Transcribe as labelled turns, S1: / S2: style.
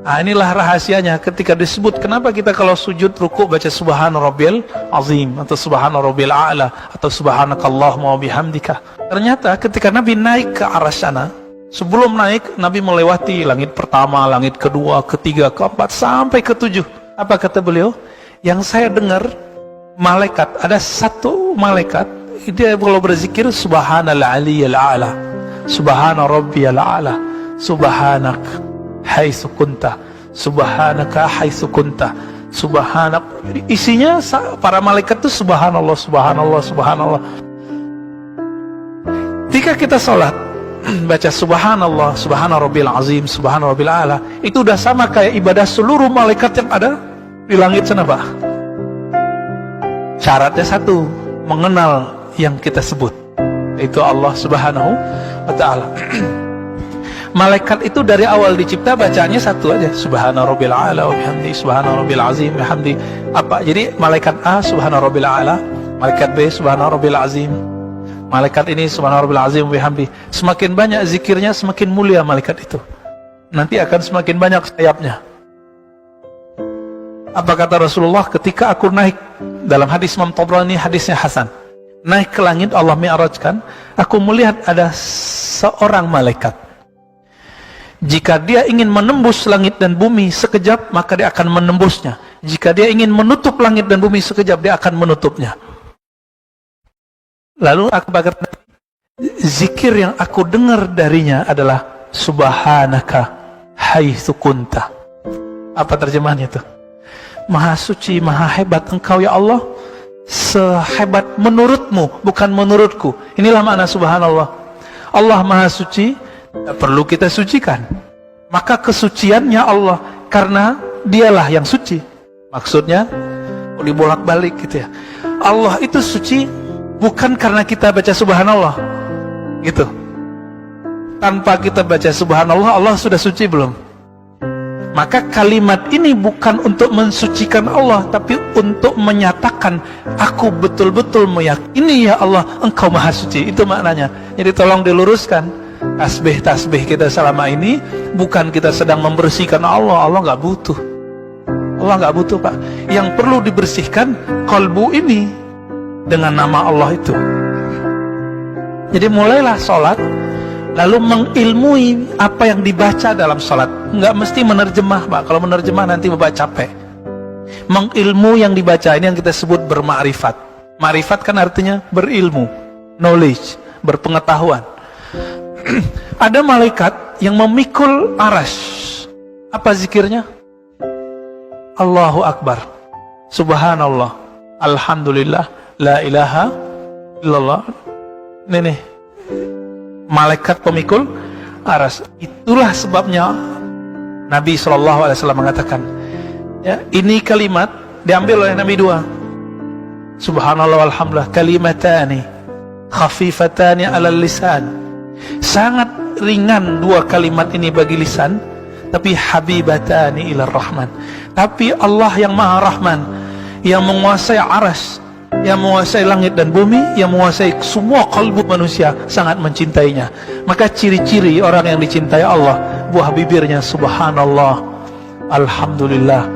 S1: Nah, inilah rahasianya ketika disebut kenapa kita kalau sujud ruku baca subhana rabbil azim atau subhana rabbil a'la atau subhanakallahumma wa bihamdika. Ternyata ketika Nabi naik ke arsy sana, sebelum naik Nabi melewati langit pertama, langit kedua, ketiga, keempat sampai ketujuh. Apa kata beliau? Yang saya dengar malaikat, ada satu malaikat dia kalau berzikir subhanal aliyil a'la, subhana rabbiyal a'la, subhanak haitsu kunta, subhanaka haitsu kunta, subhanak. Isinya para malaikat itu subhanallah, subhanallah, subhanallah. Ketika kita sholat baca subhanallah, subhana rabbil azim, subhana rabbil a'la, itu udah sama kayak ibadah seluruh malaikat yang ada di langit sana, Pak. Syaratnya satu, mengenal yang kita sebut, itu Allah subhanahu wa ta'ala. Malaikat itu dari awal dicipta bacaannya satu aja, subhana rabbil a'la wa bihamdi, subhana rabbil azim wa bihamdi. Apa? Jadi malaikat A subhana rabbil a'la, malaikat B subhana rabbil azim, malaikat ini subhana rabbil azim wa bihamdi. Semakin banyak zikirnya semakin mulia malaikat itu. Nanti akan semakin banyak sayapnya. Apa kata Rasulullah ketika aku naik, dalam hadis Imam Tabrani, hadisnya hasan, naik ke langit, Allah mi'rajkan, aku melihat ada seorang malaikat. Jika dia ingin menembus langit dan bumi sekejap, maka dia akan menembusnya. Jika dia ingin menutup langit dan bumi sekejap, dia akan menutupnya. Lalu aku berkata, zikir yang aku dengar darinya adalah subhanaka haitsu kunta. Apa terjemahannya itu? Maha suci, maha hebat engkau ya Allah, sehebat menurutmu, bukan menurutku. Inilah makna subhanallah. Allah maha suci, tidak perlu kita sucikan. Maka kesuciannya Allah, karena dialah yang suci. Maksudnya dibolak-balik gitu ya. Allah itu suci bukan karena kita baca subhanallah gitu. Tanpa kita baca subhanallah, Allah sudah suci belum? Maka kalimat ini bukan untuk mensucikan Allah, tapi untuk menyatakan aku betul-betul meyakini ya Allah engkau maha suci. Itu maknanya. Jadi tolong diluruskan. Tasbih kita selama ini bukan kita sedang membersihkan Allah. Allah nggak butuh. Allah nggak butuh, Pak. Yang perlu dibersihkan kalbu ini dengan nama Allah itu. Jadi mulailah sholat, lalu mengilmui apa yang dibaca dalam sholat. Nggak mesti menerjemah, Pak. Kalau menerjemah nanti Bapak capek. Mengilmu yang dibaca, ini yang kita sebut bermakrifat. Makrifat kan artinya berilmu, knowledge, berpengetahuan. Ada malaikat yang memikul arsy. Apa zikirnya? Allahu Akbar, Subhanallah, Alhamdulillah, La ilaha illallah. Ini malaikat pemikul arsy. Itulah sebabnya Nabi SAW mengatakan, ya, ini kalimat diambil oleh Nabi dua. Subhanallah walhamdulillah, kalimatani khafifatani alal lisan. Sangat ringan dua kalimat ini bagi lisan, tapi habibatani ilar rahman. Tapi Allah yang maha rahman, yang menguasai arsy, yang menguasai langit dan bumi, yang menguasai semua kalbu manusia, sangat mencintainya. Maka ciri-ciri orang yang dicintai Allah, buah bibirnya subhanallah, alhamdulillah,